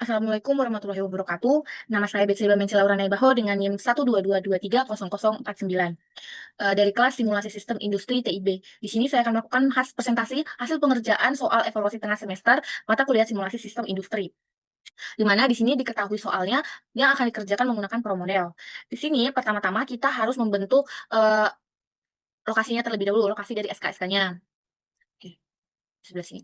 Assalamualaikum warahmatullahi wabarakatuh. Nama saya Betsyba Mencela Naibaho dengan NIM 122230049 dari kelas Simulasi Sistem Industri TIB. Di sini saya akan melakukan presentasi hasil pengerjaan soal evaluasi tengah semester mata kuliah Simulasi Sistem Industri. Di mana di sini diketahui soalnya yang akan dikerjakan menggunakan promodel. Di sini pertama-tama kita harus membentuk lokasinya terlebih dahulu, lokasi dari SK-SK-nya. Oke, di sebelah sini.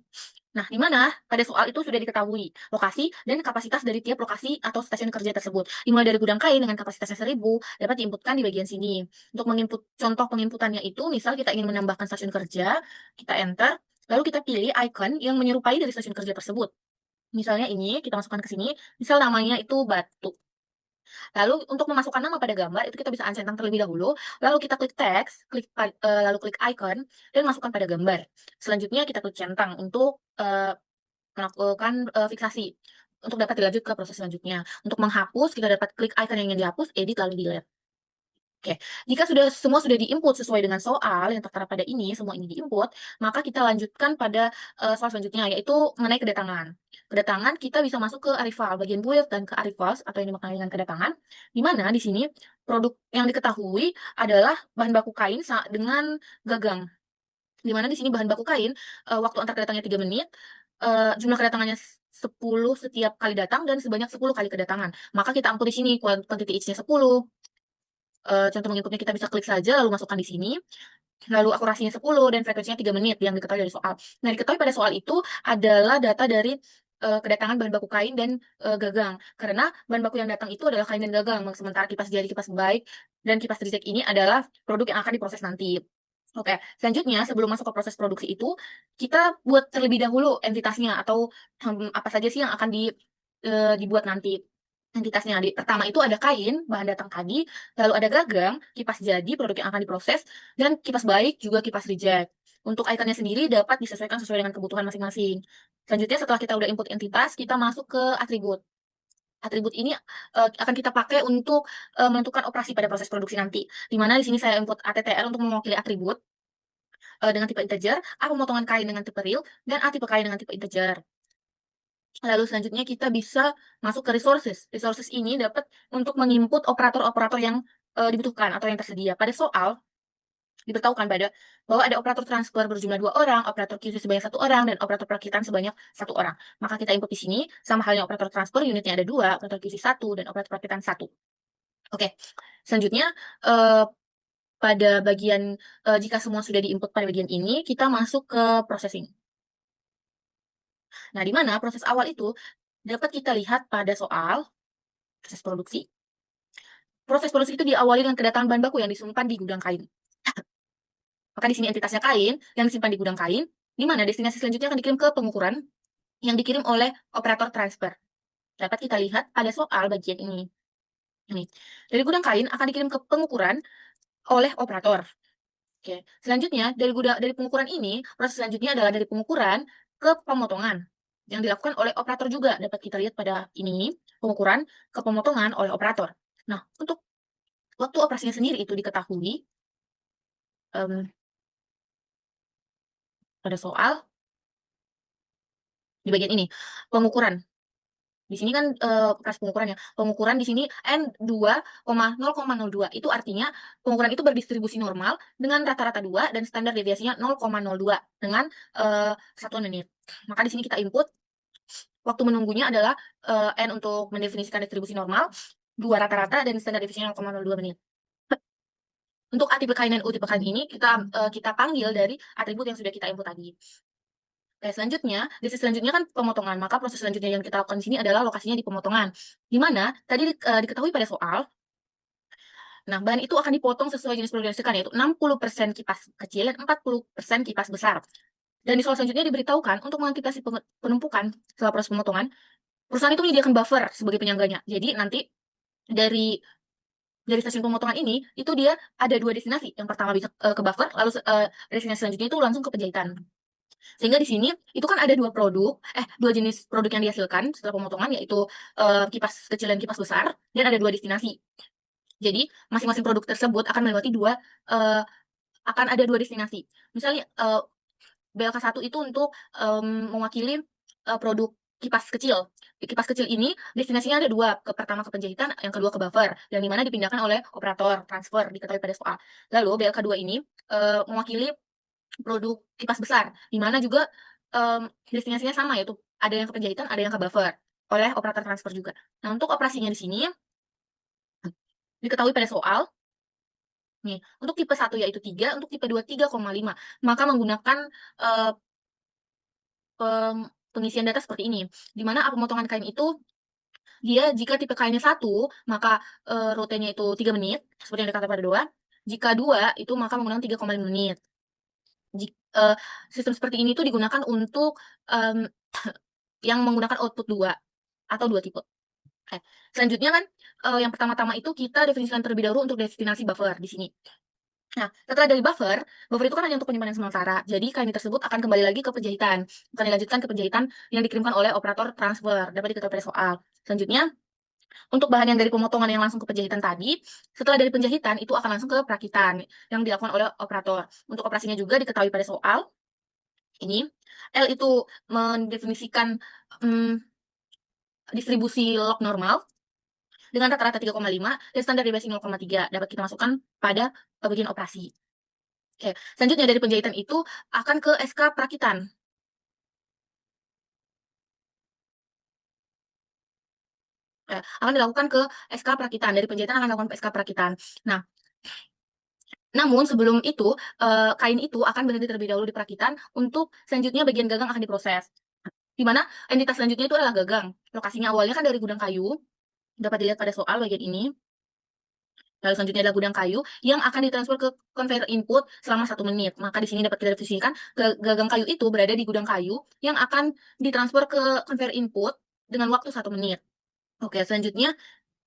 Nah, di mana pada soal itu sudah diketahui lokasi dan kapasitas dari tiap lokasi atau stasiun kerja tersebut. Dimulai dari gudang kain dengan kapasitasnya 1000 dapat diinputkan di bagian sini. Untuk menginput contoh penginputannya itu, misal kita ingin menambahkan stasiun kerja, kita enter, lalu kita pilih icon yang menyerupai dari stasiun kerja tersebut. Misalnya ini, kita masukkan ke sini, misal namanya itu batu. Lalu untuk memasukkan nama pada gambar itu kita bisa uncentang terlebih dahulu, lalu kita klik teks, lalu klik icon dan masukkan pada gambar. Selanjutnya kita klik centang untuk melakukan fiksasi untuk dapat dilanjut ke proses selanjutnya. Untuk menghapus kita dapat klik icon yang ingin dihapus, edit lalu delete. Oke, jika semua sudah diinput sesuai dengan soal yang tertera pada ini, semua ini diinput, maka kita lanjutkan pada soal selanjutnya, yaitu mengenai kedatangan. Kedatangan kita bisa masuk ke arrival, bagian build dan ke arrivals atau yang dimaknai dengan kedatangan, di mana di sini produk yang diketahui adalah bahan baku kain dengan gagang. Di mana di sini bahan baku kain, waktu antar kedatangannya 3 menit, jumlah kedatangannya 10 setiap kali datang dan sebanyak 10 kali kedatangan. Maka kita ampun di sini quantity each-nya 10. Contoh menginputnya kita bisa klik saja lalu masukkan di sini, lalu akurasinya 10 dan frekuensinya 3 menit yang diketahui dari soal. Nah, diketahui pada soal itu adalah data dari kedatangan bahan baku kain dan gagang. Karena bahan baku yang datang itu adalah kain dan gagang, sementara kipas jadi, kipas baik, dan kipas reject ini adalah produk yang akan diproses nanti. Oke, selanjutnya sebelum masuk ke proses produksi itu, kita buat terlebih dahulu entitasnya atau apa saja sih yang akan dibuat nanti. Entitasnya pertama itu ada kain, bahan datang tadi, lalu ada gagang, kipas jadi, produk yang akan diproses, dan kipas baik juga kipas reject. Untuk ikonnya sendiri dapat disesuaikan sesuai dengan kebutuhan masing-masing. Selanjutnya setelah kita udah input entitas, kita masuk ke atribut. Atribut ini akan kita pakai untuk menentukan operasi pada proses produksi nanti. Di mana di sini saya input ATTR untuk mewakili atribut dengan tipe integer, A pemotongan kain dengan tipe real, dan A tipe kain dengan tipe integer. Lalu selanjutnya kita bisa masuk ke resources. Resources ini dapat untuk menginput operator-operator yang dibutuhkan atau yang tersedia. Pada soal diberitahukan bahwa ada operator transfer berjumlah 2 orang, operator QC sebanyak 1 orang, dan operator perakitan sebanyak 1 orang. Maka kita input di sini sama halnya operator transfer unitnya ada 2, operator QC 1, dan operator perakitan 1. Oke, selanjutnya pada bagian jika semua sudah diinput pada bagian ini, kita masuk ke processing. Nah, di mana proses awal itu dapat kita lihat pada soal proses produksi. Proses produksi itu diawali dengan kedatangan bahan baku yang disimpan di gudang kain. Maka di sini entitasnya kain yang disimpan di gudang kain, di mana destinasi selanjutnya akan dikirim ke pengukuran yang dikirim oleh operator transfer. Dapat kita lihat pada soal bagian ini. Ini. Dari gudang kain akan dikirim ke pengukuran oleh operator. Oke. Selanjutnya dari pengukuran ini, proses selanjutnya adalah dari pengukuran ke pemotongan yang dilakukan oleh operator juga. Dapat kita lihat pada ini, pengukuran ke pemotongan oleh operator. Nah, untuk waktu operasinya sendiri itu diketahui pada soal di bagian ini, pengukuran. Di sini kan operasi pengukurannya. Pengukuran di sini N2,0,02. Itu artinya pengukuran itu berdistribusi normal dengan rata-rata 2 dan standar deviasinya 0,02 dengan satuan menit. Maka di sini kita input waktu menunggunya adalah N untuk mendefinisikan distribusi normal, 2 rata-rata dan standar deviasinya 0,02 menit. Untuk A tipe kain dan U tipe kain ini kita panggil dari atribut yang sudah kita input tadi. Oke, selanjutnya, deskripsi selanjutnya kan pemotongan. Maka proses selanjutnya yang kita lakukan di sini adalah lokasinya di pemotongan. Di mana tadi diketahui pada soal, nah bahan itu akan dipotong sesuai jenis produk yang disediakan, yaitu 60% kipas kecil dan 40% kipas besar. Dan di soal selanjutnya diberitahukan untuk mengantisipasi penumpukan setelah proses pemotongan, perusahaan itu menyediakan buffer sebagai penyangganya. Jadi nanti dari stasiun pemotongan ini, itu dia ada 2 destinasi. Yang pertama bisa ke buffer, lalu destinasi selanjutnya itu langsung ke penjahitan. Sehingga di sini itu kan ada 2 jenis produk yang dihasilkan setelah pemotongan, yaitu kipas kecil dan kipas besar, dan ada 2 destinasi. Jadi masing-masing produk tersebut akan melewati akan ada 2 destinasi. Misalnya BLK1 itu untuk mewakili produk kipas kecil. kipas kecil ini destinasinya ada dua, pertama ke penjahitan, yang kedua ke buffer, yang dimana dipindahkan oleh operator transfer diketahui pada soal. Lalu BLK2 ini mewakili produk kipas besar, dimana juga destinasinya sama, yaitu ada yang ke penjahitan, ada yang ke buffer oleh operator transfer juga. Nah, untuk operasinya di sini diketahui pada soal. Nih, untuk tipe 1 yaitu 3, untuk tipe 2 3,5. Maka menggunakan pengisian data seperti ini, di mana pemotongan kain itu dia jika tipe kainnya 1, maka rutenya itu 3 menit, seperti yang dikatakan pada 2. Jika 2, itu maka menggunakan 3,5 menit. Sistem seperti ini tuh digunakan untuk yang menggunakan output 2 atau 2 tipe. Oke. Selanjutnya kan yang pertama-tama itu kita definisikan terlebih dahulu untuk destinasi buffer di sini. Nah, setelah dari buffer itu kan hanya untuk penyimpanan sementara. Jadi kain tersebut akan kembali lagi ke penjahitan. Akan dilanjutkan ke penjahitan yang dikirimkan oleh operator transfer. Dapat diketahui pada soal. Selanjutnya, untuk bahan yang dari pemotongan yang langsung ke penjahitan tadi, setelah dari penjahitan itu akan langsung ke perakitan yang dilakukan oleh operator. Untuk operasinya juga diketahui pada soal. Ini L itu mendefinisikan distribusi log normal dengan rata-rata 3,5 dan standar deviasi 0,3 dapat kita masukkan pada bagian operasi. Oke, selanjutnya dari penjahitan itu akan ke SK perakitan. Akan dilakukan ke SK perakitan. Dari penjahitan akan dilakukan ke SK perakitan. Nah, namun sebelum itu, kain itu akan berhenti terlebih dahulu di perakitan untuk selanjutnya bagian gagang akan diproses. Di mana entitas selanjutnya itu adalah gagang. Lokasinya awalnya kan dari gudang kayu, dapat dilihat pada soal bagian ini. Lalu selanjutnya adalah gudang kayu yang akan ditransfer ke conveyor input selama 1 menit. Maka di sini dapat kita definisikan gagang kayu itu berada di gudang kayu yang akan ditransfer ke conveyor input dengan waktu 1 menit. Oke, selanjutnya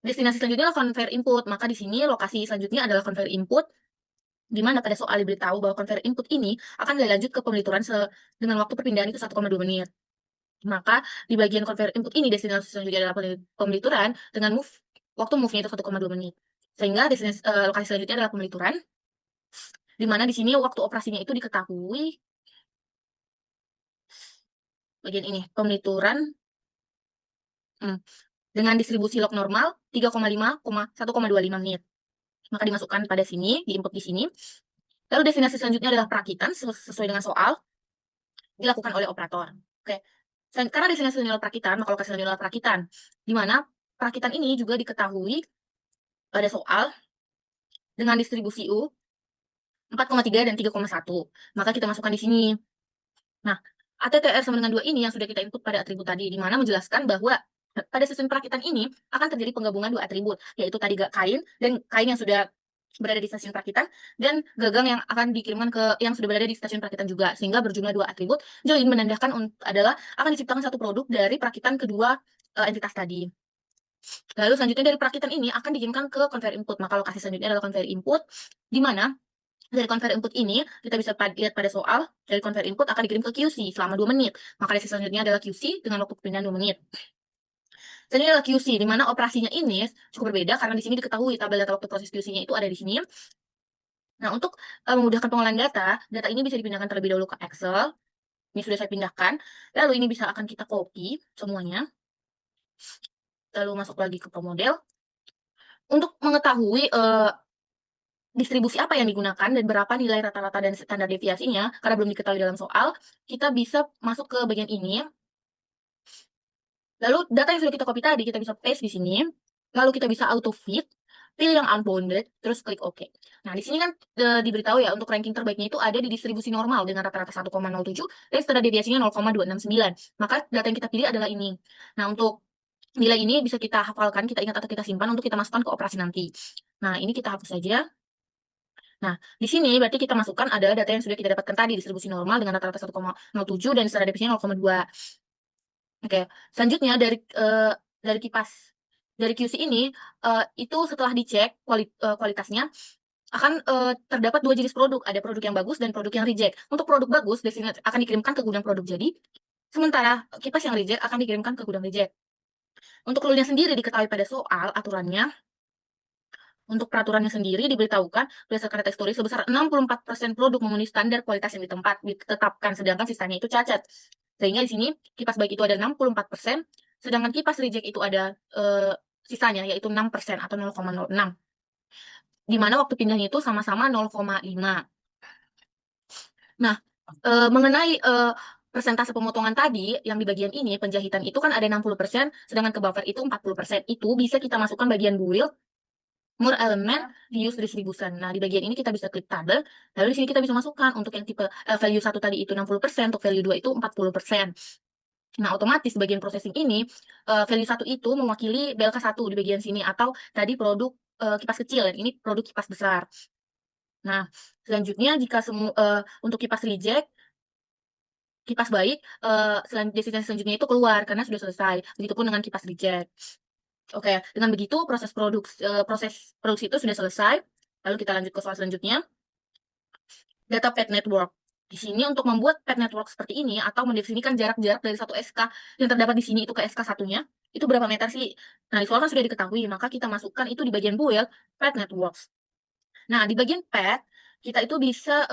destinasi selanjutnya adalah conveyor input. Maka di sini lokasi selanjutnya adalah conveyor input, di mana pada soal diberitahu bahwa conveyor input ini akan dilanjut ke pemelituran dengan waktu perpindahan itu 1,2 menit. Maka di bagian conveyor input ini destinasi selanjutnya adalah pemelituran dengan waktu move-nya itu 1,2 menit. Sehingga destinasi lokasi selanjutnya adalah pemelituran, di mana di sini waktu operasinya itu diketahui bagian ini, pemelituran dengan distribusi log normal 3,5,1,25 menit. Maka dimasukkan pada sini, diinput di sini. Lalu destinasi selanjutnya adalah perakitan sesuai dengan soal dilakukan oleh operator. Oke. Karena destinasi selanjutnya adalah perakitan, maka lokasi selanjutnya adalah perakitan. Di mana perakitan ini juga diketahui pada soal dengan distribusi U 4,3 dan 3,1. Maka kita masukkan di sini. Nah, ATTR sama dengan 2 ini yang sudah kita input pada atribut tadi, di mana menjelaskan bahwa pada sistem perakitan ini akan terjadi penggabungan 2 atribut, yaitu tadi kain dan kain yang sudah berada di stasiun perakitan dan gagang yang akan dikirimkan ke yang sudah berada di stasiun perakitan juga, sehingga berjumlah 2 atribut. Join menandakan adalah akan diciptakan satu produk dari perakitan kedua entitas tadi. Lalu selanjutnya dari perakitan ini akan dikirimkan ke conveyor input. Maka lokasi selanjutnya adalah conveyor input, di mana dari conveyor input ini kita bisa lihat pada soal dari conveyor input akan dikirim ke QC selama 2 menit. Maka dari selanjutnya adalah QC dengan waktu perpindahan 2 menit. Selanjutnya adalah QC, di mana operasinya ini cukup berbeda karena di sini diketahui tabel data waktu proses QC-nya itu ada di sini. Nah, untuk memudahkan pengolahan data ini bisa dipindahkan terlebih dahulu ke Excel. Ini sudah saya pindahkan. Lalu ini bisa akan kita copy semuanya. Lalu masuk lagi ke model. Untuk mengetahui distribusi apa yang digunakan dan berapa nilai rata-rata dan standar deviasinya, karena belum diketahui dalam soal, kita bisa masuk ke bagian ini. Lalu data yang sudah kita copy tadi, kita bisa paste di sini. Lalu kita bisa auto fit, pilih yang unbounded, terus klik OK. Nah, di sini kan diberitahu ya, untuk ranking terbaiknya itu ada di distribusi normal dengan rata-rata 1,07 dan standar deviasinya 0,269. Maka data yang kita pilih adalah ini. Nah, untuk nilai ini bisa kita hafalkan, kita ingat atau kita simpan untuk kita masukkan ke operasi nanti. Nah, ini kita hapus saja. Nah, di sini berarti kita masukkan ada data yang sudah kita dapatkan tadi, distribusi normal dengan rata-rata 1,07 dan standar deviasinya 0,2. Oke, selanjutnya dari dari QC ini itu setelah dicek kualitasnya akan terdapat 2 jenis produk, ada produk yang bagus dan produk yang reject. Untuk produk bagus akan dikirimkan ke gudang produk jadi, sementara kipas yang reject akan dikirimkan ke gudang reject. Untuk rule-nya sendiri diketahui pada soal aturannya. Untuk peraturannya sendiri diberitahukan berdasarkan data historis sebesar 64% produk memenuhi standar kualitas yang ditetapkan, sedangkan sisanya itu cacat. Sehingga di sini kipas baik itu ada 64%, Sedangkan kipas reject itu ada sisanya, yaitu 6% atau 0,06. Di mana waktu pindahnya itu sama-sama 0,5. Nah, mengenai persentase pemotongan tadi, yang di bagian ini, penjahitan itu kan ada 60%, sedangkan ke buffer itu 40%. Itu bisa kita masukkan bagian build, more element, reuse distribution. Nah, di bagian ini kita bisa klik tabel, lalu di sini kita bisa masukkan untuk yang tipe value 1 tadi itu 60%, untuk value 2 itu 40%. Nah, otomatis bagian processing ini, value 1 itu mewakili BLK 1 di bagian sini, atau tadi produk kipas kecil, dan ini produk kipas besar. Nah, selanjutnya jika untuk kipas reject, kipas baik, destinasi selanjutnya itu keluar karena sudah selesai. Begitupun dengan kipas reject. Oke, dengan begitu proses produksi itu sudah selesai. Lalu kita lanjut ke soal selanjutnya. Data pad network. Di sini untuk membuat pad network seperti ini atau mendefinisikan jarak-jarak dari satu SK yang terdapat di sini itu ke SK satunya, itu berapa meter sih? Nah, di soal kan sudah diketahui, maka kita masukkan itu di bagian build pad networks. Nah, di bagian pad, kita itu bisa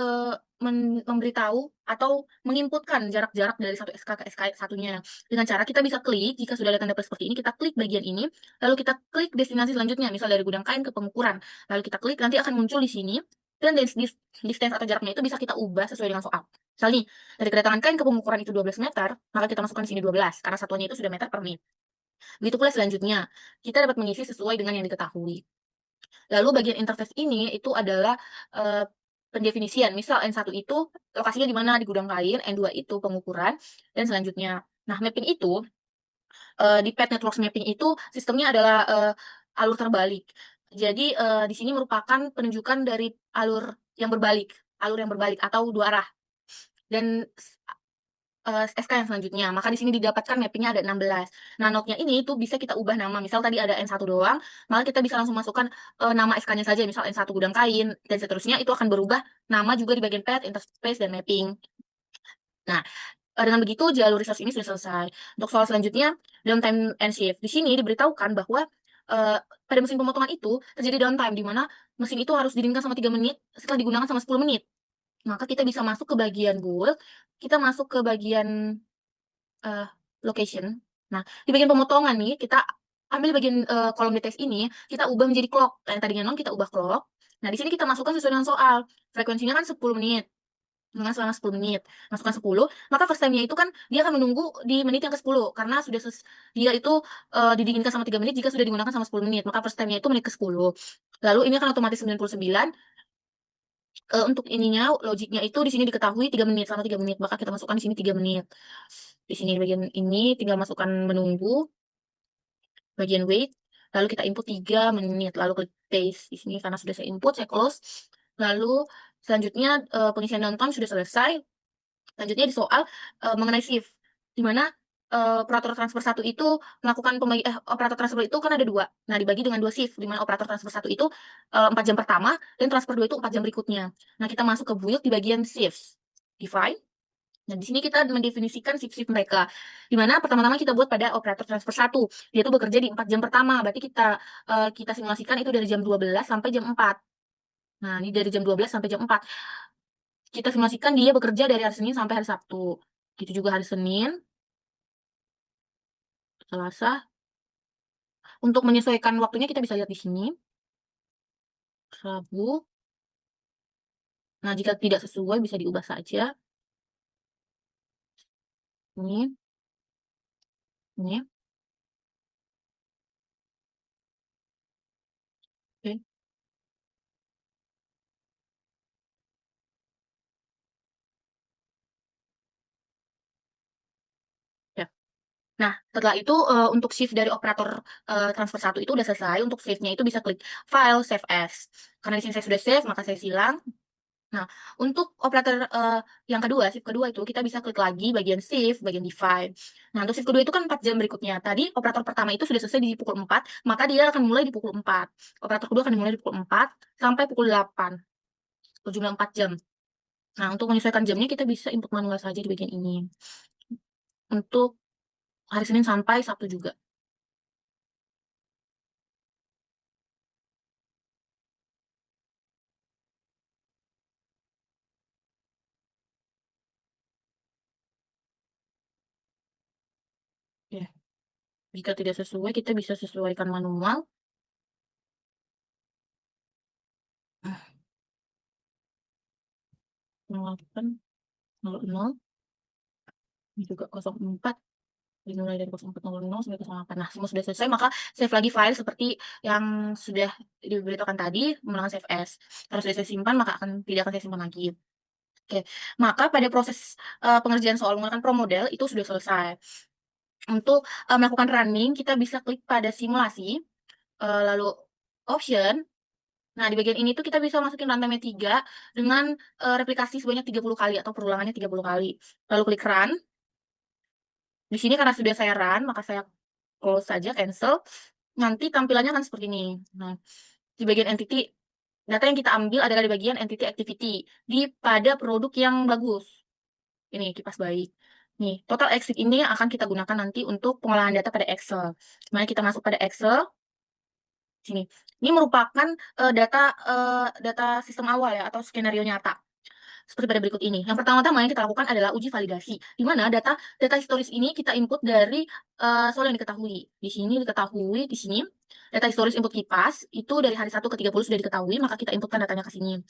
memberitahu atau menginputkan jarak-jarak dari satu SK ke SK satunya. Dengan cara kita bisa klik, jika sudah ada tanda plus seperti ini, kita klik bagian ini, lalu kita klik destinasi selanjutnya, misal dari gudang kain ke pengukuran. Lalu kita klik, nanti akan muncul di sini, dan distance atau jaraknya itu bisa kita ubah sesuai dengan soal. Misal nih, dari kedatangan kain ke pengukuran itu 12 meter, maka kita masukkan di sini 12, karena satuannya itu sudah meter per menit. Begitu pula selanjutnya, kita dapat mengisi sesuai dengan yang diketahui. Lalu bagian interface ini itu adalah pendefinisian. Misal N1 itu lokasinya di mana, di gudang kain, N2 itu pengukuran, dan selanjutnya. Nah, mapping itu di Pad Networks Mapping itu sistemnya adalah alur terbalik. Jadi di sini merupakan penunjukan dari alur yang berbalik atau dua arah. Dan SK yang selanjutnya. Maka di sini didapatkan mappingnya ada 16. Nah, node-nya ini tuh bisa kita ubah nama. Misal tadi ada N1 doang, maka kita bisa langsung masukkan nama SK-nya saja. Misal N1 gudang kain, dan seterusnya. Itu akan berubah nama juga di bagian path, interface, dan mapping. Nah, dengan begitu jalur resource ini sudah selesai. Untuk soal selanjutnya, downtime and shift. Di sini diberitahukan bahwa pada mesin pemotongan itu terjadi downtime, di mana mesin itu harus didinginkan selama 3 menit, setelah digunakan selama 10 menit. Maka kita bisa masuk ke bagian build, kita masuk ke bagian uh, location. Nah, di bagian pemotongan nih, kita ambil bagian kolom details ini, kita ubah menjadi clock. Yang tadinya non, kita ubah clock. Nah, di sini kita masukkan sesuai dengan soal. Frekuensinya kan 10 menit. Dengan selama 10 menit. Masukkan 10, maka first time-nya itu kan dia akan menunggu di menit yang ke-10. Karena dia itu didinginkan sama 3 menit jika sudah digunakan sama 10 menit. Maka first time-nya itu menit ke-10. Lalu ini akan otomatis 99. Untuk ininya, logiknya itu di sini diketahui 3 menit, selama 3 menit. Maka kita masukkan di sini 3 menit. Di sini bagian ini tinggal masukkan menunggu, bagian wait, lalu kita input 3 menit, lalu klik paste di sini karena sudah saya input, saya close. Lalu selanjutnya pengisian downtime sudah selesai. Selanjutnya di soal mengenai shift, di mana operator transfer 1 itu melakukan operator transfer itu kan ada 2. Nah, dibagi dengan 2 shift, di mana operator transfer 1 itu 4 jam pertama, dan transfer 2 itu 4 jam berikutnya. Nah, kita masuk ke build di bagian shifts. Define. Nah, di sini kita mendefinisikan shift-shift mereka. Di mana pertama-tama kita buat pada operator transfer 1. Dia itu bekerja di 4 jam pertama. Berarti kita simulasikan itu dari jam 12 sampai jam 4. Nah, ini dari jam 12 sampai jam 4. Kita simulasikan dia bekerja dari hari Senin sampai hari Sabtu. Itu juga hari Senin, Selasa. Untuk menyesuaikan waktunya kita bisa lihat di sini. Rabu. Nah, jika tidak sesuai bisa diubah saja. Ini, ini. Oke. Ya. Nah, setelah itu untuk shift dari operator transfer 1 itu udah selesai. Untuk save-nya itu bisa klik file, save as. Karena di sini saya sudah save, maka saya silang. Nah, untuk operator yang kedua, shift kedua itu kita bisa klik lagi bagian shift, bagian define. Nah, untuk shift kedua itu kan 4 jam berikutnya. Tadi operator pertama itu sudah selesai di pukul 4, maka dia akan mulai di pukul 4. Operator kedua akan dimulai di pukul 4 sampai pukul 8. Berjumlah 4 jam. Nah, untuk menyesuaikan jamnya kita bisa input manual saja di bagian ini. Untuk hari Senin sampai Sabtu juga. Ya. Jika tidak sesuai, kita bisa sesuaikan manual. 08, 00, ini juga 04, dimulai dari 0400 sampai 08. Nah, semua sudah selesai, maka save lagi file seperti yang sudah diberitakan tadi menggunakan save as. Kalau sudah saya simpan, maka tidak akan saya simpan lagi. Oke, maka pada proses pengerjaan soal menggunakan pro model itu sudah selesai. Untuk melakukan running, kita bisa klik pada simulasi, lalu option. Nah, di bagian ini tuh kita bisa masukin runtimenya 3 dengan replikasi sebanyak 30 kali atau perulangannya 30 kali. Lalu klik run. Di sini karena sudah saya run, maka saya close saja, cancel. Nanti tampilannya akan seperti ini. Nah, di bagian entity, data yang kita ambil adalah di bagian entity activity di pada produk yang bagus. Ini kipas baik. Nih, total exit ini yang akan kita gunakan nanti untuk pengolahan data pada Excel. Mari kita masuk pada Excel. Sini. Ini merupakan data sistem awal ya atau skenario nyata. Seperti pada berikut ini. Yang pertama-tama yang kita lakukan adalah uji validasi, di mana data historis ini kita input dari soal yang diketahui. Di sini diketahui, di sini data historis input kipas itu dari hari 1 ke 30 sudah diketahui, maka kita inputkan datanya ke sini.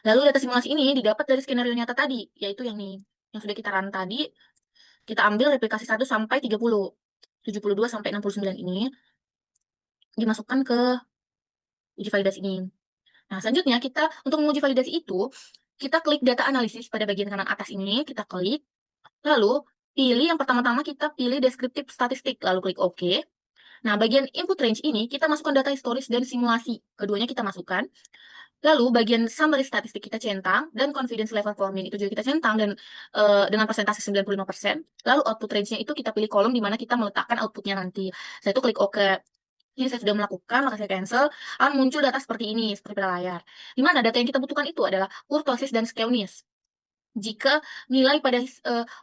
Lalu data simulasi ini didapat dari skenario nyata tadi, yaitu yang nih, yang sudah kita run tadi. Kita ambil replikasi 1 sampai 30, 72 sampai 69 ini dimasukkan ke uji validasi ini. Nah, selanjutnya kita untuk menguji validasi itu, kita klik data analisis pada bagian kanan atas ini, kita klik, lalu pilih yang pertama-tama kita pilih deskriptif statistik, lalu klik OK. Nah, bagian input range ini kita masukkan data historis dan simulasi, keduanya kita masukkan. Lalu bagian summary statistik kita centang, dan confidence level forming itu juga kita centang, dan dengan persentase 95%. Lalu output range-nya itu kita pilih kolom di mana kita meletakkan outputnya nanti. Saya itu klik OK. Ini saya sudah melakukan, maka saya cancel. Akan muncul data seperti ini, seperti pada layar. Di mana data yang kita butuhkan itu adalah kurtosis dan skewness. Jika nilai pada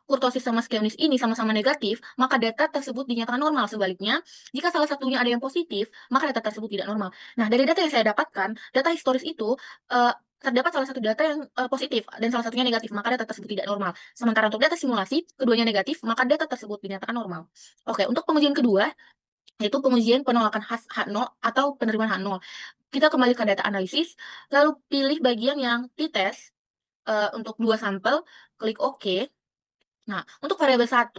kurtosis sama skewness ini sama-sama negatif, maka data tersebut dinyatakan normal. Sebaliknya, jika salah satunya ada yang positif, maka data tersebut tidak normal. Nah, dari data yang saya dapatkan, data historis itu terdapat salah satu data yang positif dan salah satunya negatif, maka data tersebut tidak normal. Sementara untuk data simulasi, keduanya negatif, maka data tersebut dinyatakan normal. Oke, untuk pengujian kedua, yaitu pengujian penolakan H0 atau penerimaan H0. Kita kembali ke data analisis, lalu pilih bagian yang t-test untuk 2 sampel, klik OK. Nah, untuk variabel 1,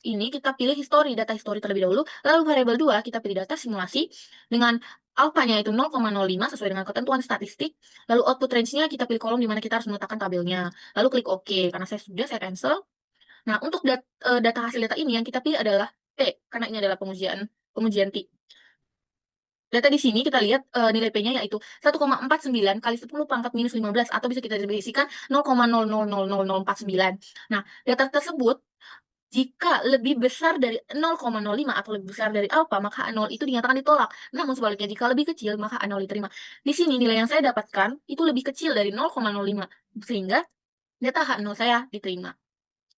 ini kita pilih data history terlebih dahulu, lalu variabel 2 kita pilih data simulasi dengan alfanya itu 0,05 sesuai dengan ketentuan statistik, lalu output range-nya kita pilih kolom di mana kita harus meletakkan tabelnya, lalu klik OK. Karena saya cancel. Nah, untuk data hasil data ini yang kita pilih adalah T, karena ini adalah pengujian T. Data di sini kita lihat nilai P-nya yaitu 1,49 kali 10 pangkat minus 15 atau bisa kita definisikan 0,000049. Nah, data tersebut jika lebih besar dari 0,05 atau lebih besar dari alfa, maka A0 itu dinyatakan ditolak. Namun sebaliknya, jika lebih kecil, maka A0 diterima. Di sini nilai yang saya dapatkan itu lebih kecil dari 0,05, sehingga data H0 saya diterima.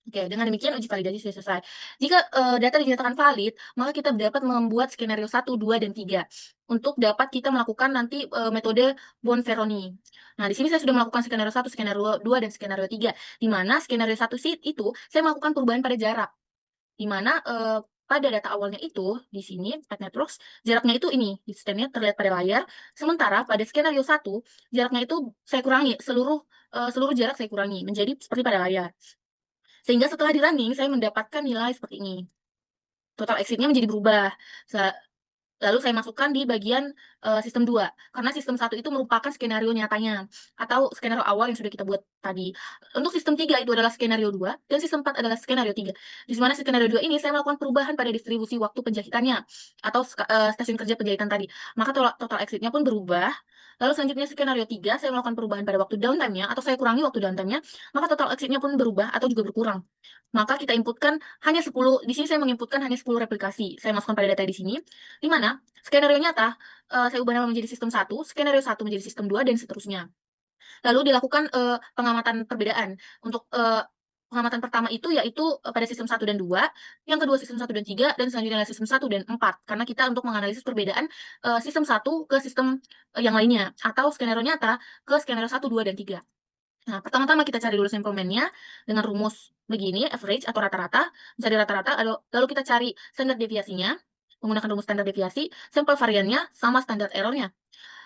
Oke, dengan demikian uji validasi sudah selesai. Jika data dinyatakan valid, maka kita dapat membuat skenario 1, 2, dan 3 untuk dapat kita melakukan nanti metode Bonferroni. Nah, di sini saya sudah melakukan skenario 1, skenario 2, dan skenario 3. Di mana skenario 1 itu saya melakukan perubahan pada jarak. Di mana pada data awalnya itu, di sini, Path Networks, jaraknya itu ini, distance-nya terlihat pada layar. Sementara pada skenario 1, jaraknya itu saya kurangi, seluruh jarak saya kurangi, menjadi seperti pada layar. Sehingga setelah di-running, saya mendapatkan nilai seperti ini. Total exit-nya menjadi berubah. Lalu saya masukkan di bagian sistem 2. Karena sistem 1 itu merupakan skenario nyatanya, atau skenario awal yang sudah kita buat tadi. Untuk sistem 3 itu adalah skenario 2, dan sistem 4 adalah skenario 3. Di mana skenario 2 ini saya melakukan perubahan pada distribusi waktu penjahitannya, atau stasiun kerja penjahitan tadi. Maka total exit-nya pun berubah. Lalu selanjutnya skenario 3, saya melakukan perubahan pada waktu downtime-nya, atau saya kurangi waktu downtime-nya, maka total exit-nya pun berubah atau juga berkurang. Maka kita inputkan hanya 10, di sini saya menginputkan hanya 10 replikasi. Saya masukkan pada data di sini, di mana skenario nyata saya ubah nama menjadi sistem 1, skenario 1 menjadi sistem 2, dan seterusnya. Lalu dilakukan pengamatan perbedaan. Untuk pengamatan pertama itu yaitu pada sistem 1 dan 2, yang kedua sistem 1 dan 3, dan selanjutnya adalah sistem 1 dan 4. Karena kita untuk menganalisis perbedaan sistem 1 ke sistem yang lainnya, atau skenario nyata ke skenario 1, 2, dan 3. Nah, pertama-tama kita cari dulu sampleman-nya dengan rumus begini, average atau rata-rata. Mencari rata-rata, lalu kita cari standar deviasinya, menggunakan rumus standar deviasi, sampel variannya, sama standar error-nya.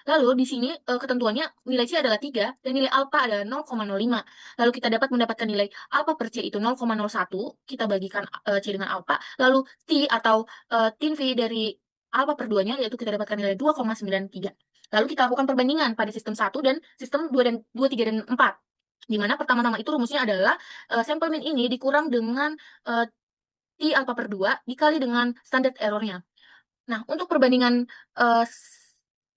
Lalu di sini ketentuannya nilai C adalah 3 dan nilai alpha adalah 0,05. Lalu kita dapat mendapatkan nilai alpha per C itu 0,01, kita bagikan C dengan alpha, lalu T atau tin V dari alpha per 2-nya yaitu kita dapatkan nilai 2,93. Lalu kita lakukan perbandingan pada sistem 1 dan sistem 2, 3, dan 4. Di mana pertama-tama itu rumusnya adalah sampel mean ini dikurang dengan T alpha per 2 dikali dengan standar error-nya. Nah, untuk perbandingan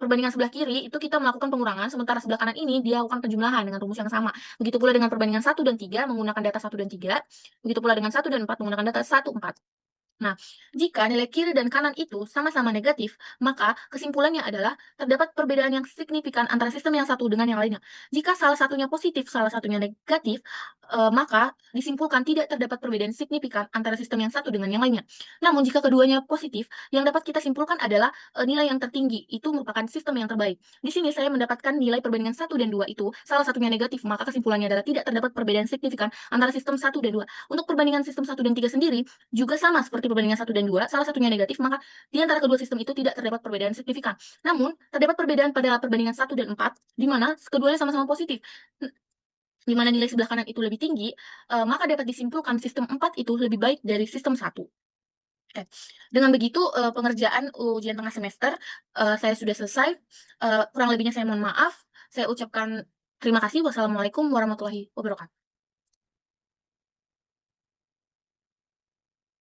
sebelah kiri itu kita melakukan pengurangan, sementara sebelah kanan ini dia lakukan penjumlahan dengan rumus yang sama. Begitu pula dengan perbandingan 1 dan 3 menggunakan data 1 dan 3, begitu pula dengan 1 dan 4 menggunakan data 1, 4. Nah, jika nilai kiri dan kanan itu sama-sama negatif, maka kesimpulannya adalah terdapat perbedaan yang signifikan antara sistem yang satu dengan yang lainnya. Jika salah satunya positif, salah satunya negatif, maka disimpulkan tidak terdapat perbedaan signifikan antara sistem yang satu dengan yang lainnya. Namun, jika keduanya positif, yang dapat kita simpulkan adalah nilai yang tertinggi, itu merupakan sistem yang terbaik. Di sini saya mendapatkan nilai perbandingan 1 dan 2 itu, salah satunya negatif, maka kesimpulannya adalah tidak terdapat perbedaan signifikan antara sistem 1 dan 2. Untuk perbandingan sistem 1 dan 3 sendiri, juga sama seperti perbandingan 1 dan 2, salah satunya negatif, maka di antara kedua sistem itu tidak terdapat perbedaan signifikan. Namun, terdapat perbedaan pada perbandingan 1 dan 4, di mana keduanya sama-sama positif. Di mana nilai sebelah kanan itu lebih tinggi, maka dapat disimpulkan sistem 4 itu lebih baik dari sistem 1. Oke. Dengan begitu, pengerjaan ujian tengah semester, saya sudah selesai. Kurang lebihnya saya mohon maaf. Saya ucapkan terima kasih. Wassalamualaikum warahmatullahi wabarakatuh.